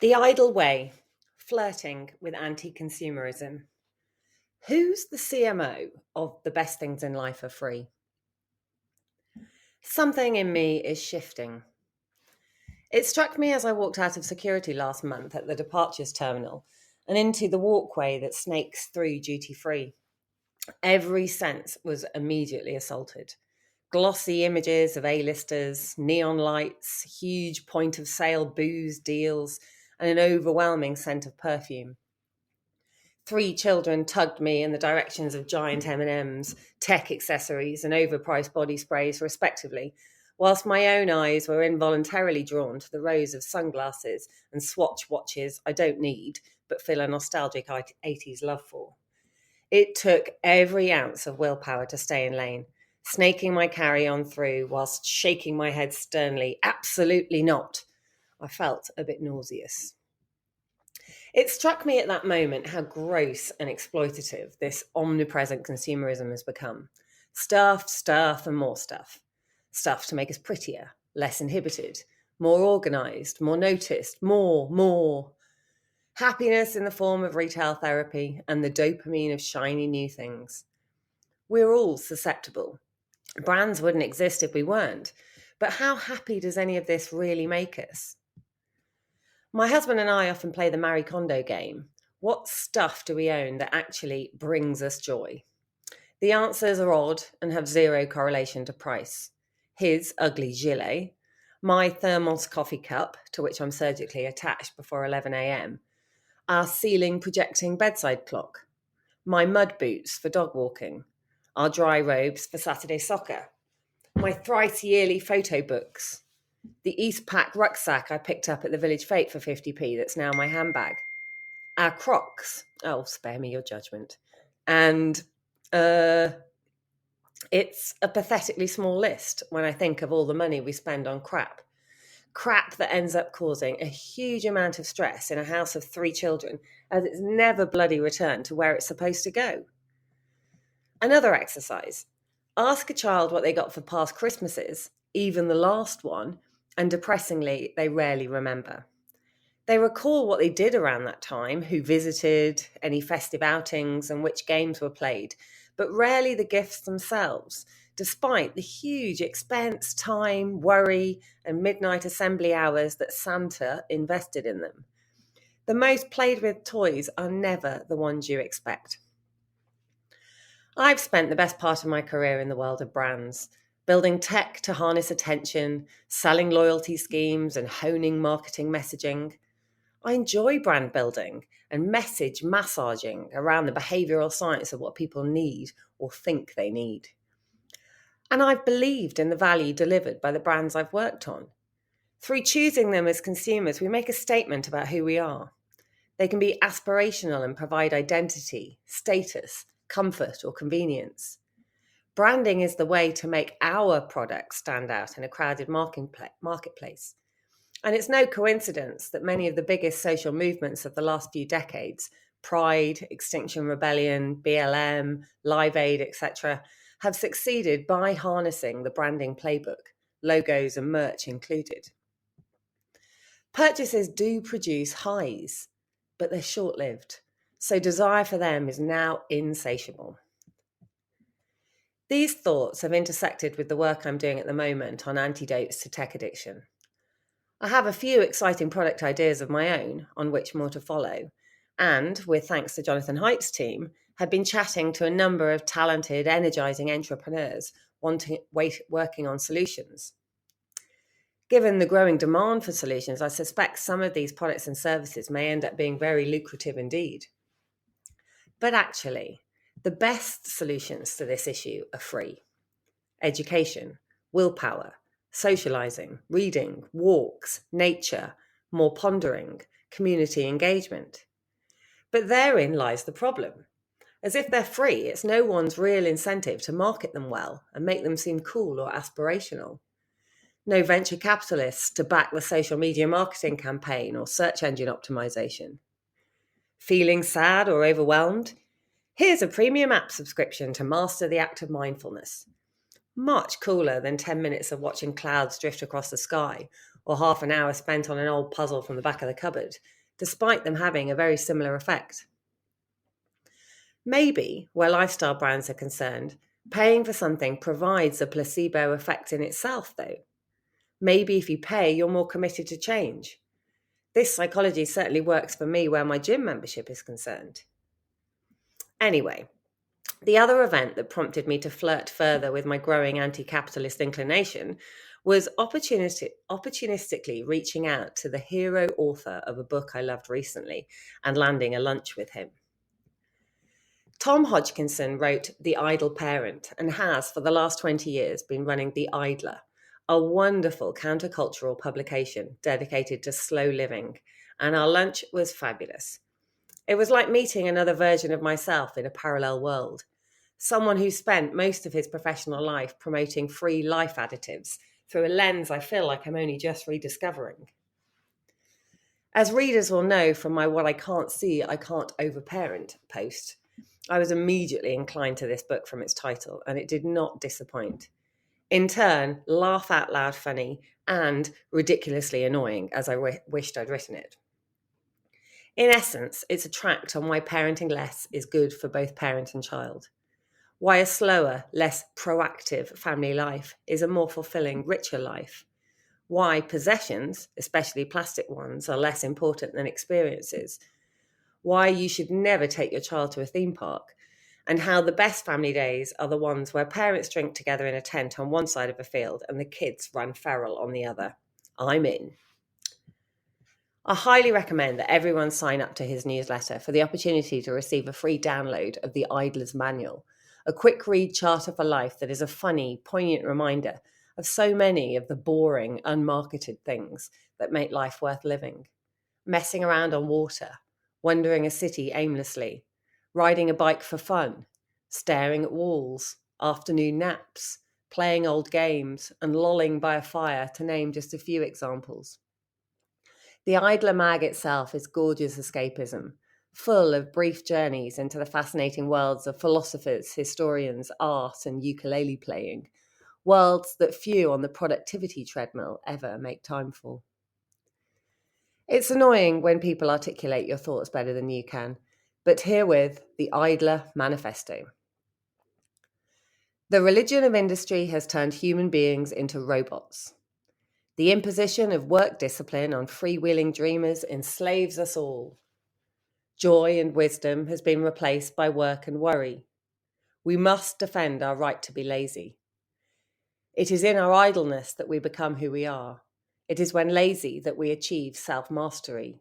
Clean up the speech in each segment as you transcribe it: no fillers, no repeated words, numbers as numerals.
The Idle Way, Flirting with Anti-Consumerism. Who's the CMO of the best things in life are free? Something in me is shifting. It struck me as I walked out of security last month at the departures terminal and into the walkway that snakes through duty free. Every sense was immediately assaulted. Glossy images of A-listers, neon lights, huge point of sale booze deals, and an overwhelming scent of perfume. Three children tugged me in the directions of giant M&Ms, tech accessories, and overpriced body sprays, respectively, whilst my own eyes were involuntarily drawn to the rows of sunglasses and Swatch watches I don't need, but feel a nostalgic 80s love for. It took every ounce of willpower to stay in lane, snaking my carry-on through whilst shaking my head sternly. Absolutely not. I felt a bit nauseous. It struck me at that moment how gross and exploitative this omnipresent consumerism has become. Stuff, stuff, and more stuff. Stuff to make us prettier, less inhibited, more organised, more noticed, more. Happiness in the form of retail therapy and the dopamine of shiny new things. We're all susceptible. Brands wouldn't exist if we weren't. But how happy does any of this really make us? My husband and I often play the Marie Kondo game. What stuff do we own that actually brings us joy? The answers are odd and have zero correlation to price. His ugly gilet, my thermos coffee cup, to which I'm surgically attached before 11 a.m., our ceiling projecting bedside clock, my mud boots for dog walking, our dry robes for Saturday soccer, my thrice yearly photo books, the Eastpak rucksack I picked up at the Village Fete for 50p that's now my handbag, our Crocs, oh, spare me your judgment, and it's a pathetically small list when I think of all the money we spend on crap. Crap that ends up causing a huge amount of stress in a house of three children as it's never bloody returned to where it's supposed to go. Another exercise. Ask a child what they got for past Christmases, even the last one, and depressingly, they rarely remember. They recall what they did around that time, who visited, any festive outings, and which games were played, but rarely the gifts themselves, despite the huge expense, time, worry, and midnight assembly hours that Santa invested in them. The most played with toys are never the ones you expect. I've spent the best part of my career in the world of brands, building tech to harness attention, selling loyalty schemes, and honing marketing messaging. I enjoy brand building and message massaging around the behavioral science of what people need or think they need. And I've believed in the value delivered by the brands I've worked on. Through choosing them as consumers, we make a statement about who we are. They can be aspirational and provide identity, status, comfort, or convenience. Branding is the way to make our products stand out in a crowded marketplace. And it's no coincidence that many of the biggest social movements of the last few decades, Pride, Extinction Rebellion, BLM, Live Aid, etc., have succeeded by harnessing the branding playbook, logos and merch included. Purchases do produce highs, but they're short-lived, so desire for them is now insatiable. These thoughts have intersected with the work I'm doing at the moment on antidotes to tech addiction. I have a few exciting product ideas of my own, on which more to follow, and, with thanks to Jonathan Haidt's team, have been chatting to a number of talented, energising entrepreneurs working on solutions. Given the growing demand for solutions, I suspect some of these products and services may end up being very lucrative indeed. But actually, the best solutions to this issue are free. Education, willpower, socializing, reading, walks, nature, more pondering, community engagement. But therein lies the problem. As if they're free, it's no one's real incentive to market them well and make them seem cool or aspirational. No venture capitalists to back the social media marketing campaign or search engine optimization. Feeling sad or overwhelmed? Here's a premium app subscription to master the act of mindfulness. Much cooler than 10 minutes of watching clouds drift across the sky or half an hour spent on an old puzzle from the back of the cupboard, despite them having a very similar effect. Maybe, where lifestyle brands are concerned, paying for something provides a placebo effect in itself, though. Maybe if you pay, you're more committed to change. This psychology certainly works for me where my gym membership is concerned. Anyway, the other event that prompted me to flirt further with my growing anti-capitalist inclination was opportunistically reaching out to the hero author of a book I loved recently and landing a lunch with him. Tom Hodgkinson wrote The Idle Parent and has, for the last 20 years, been running The Idler, a wonderful countercultural publication dedicated to slow living, and our lunch was fabulous. It was like meeting another version of myself in a parallel world, someone who spent most of his professional life promoting free life additives through a lens I feel like I'm only just rediscovering. As readers will know from my What I Can't See, I Can't Overparent post, I was immediately inclined to this book from its title, and it did not disappoint. In turn, laugh out loud funny and ridiculously annoying, as I wished I'd written it. In essence, it's a tract on why parenting less is good for both parent and child, why a slower, less proactive family life is a more fulfilling, richer life, why possessions, especially plastic ones, are less important than experiences, why you should never take your child to a theme park, and how the best family days are the ones where parents drink together in a tent on one side of a field and the kids run feral on the other. I'm in. I highly recommend that everyone sign up to his newsletter for the opportunity to receive a free download of the Idler's Manual, a quick read charter for life that is a funny, poignant reminder of so many of the boring, unmarketed things that make life worth living. Messing around on water, wandering a city aimlessly, riding a bike for fun, staring at walls, afternoon naps, playing old games, and lolling by a fire, to name just a few examples. The Idler Mag itself is gorgeous escapism, full of brief journeys into the fascinating worlds of philosophers, historians, art, and ukulele playing, worlds that few on the productivity treadmill ever make time for. It's annoying when people articulate your thoughts better than you can, but herewith the Idler Manifesto. The religion of industry has turned human beings into robots. The imposition of work discipline on freewheeling dreamers enslaves us all. Joy and wisdom has been replaced by work and worry. We must defend our right to be lazy. It is in our idleness that we become who we are. It is when lazy that we achieve self-mastery.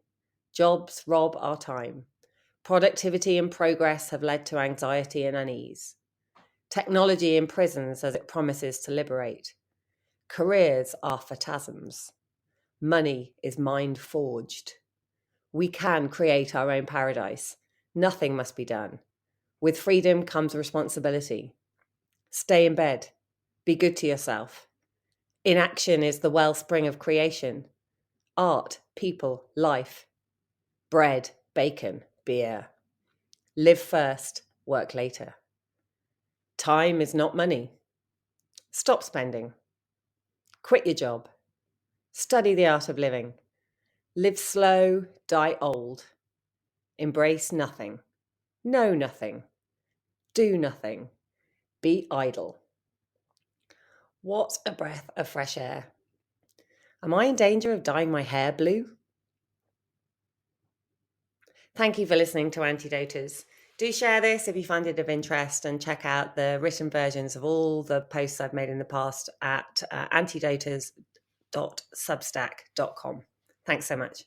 Jobs rob our time. Productivity and progress have led to anxiety and unease. Technology imprisons as it promises to liberate. Careers are phantasms. Money is mind-forged. We can create our own paradise. Nothing must be done. With freedom comes responsibility. Stay in bed. Be good to yourself. Inaction is the wellspring of creation. Art, people, life. Bread, bacon, beer. Live first, work later. Time is not money. Stop spending. Quit your job. Study the art of living. Live slow, die old. Embrace nothing. Know nothing. Do nothing. Be idle. What a breath of fresh air. Am I in danger of dyeing my hair blue? Thank you for listening to Antidoters. Do share this if you find it of interest, and check out the written versions of all the posts I've made in the past at antidoters.substack.com. Thanks so much.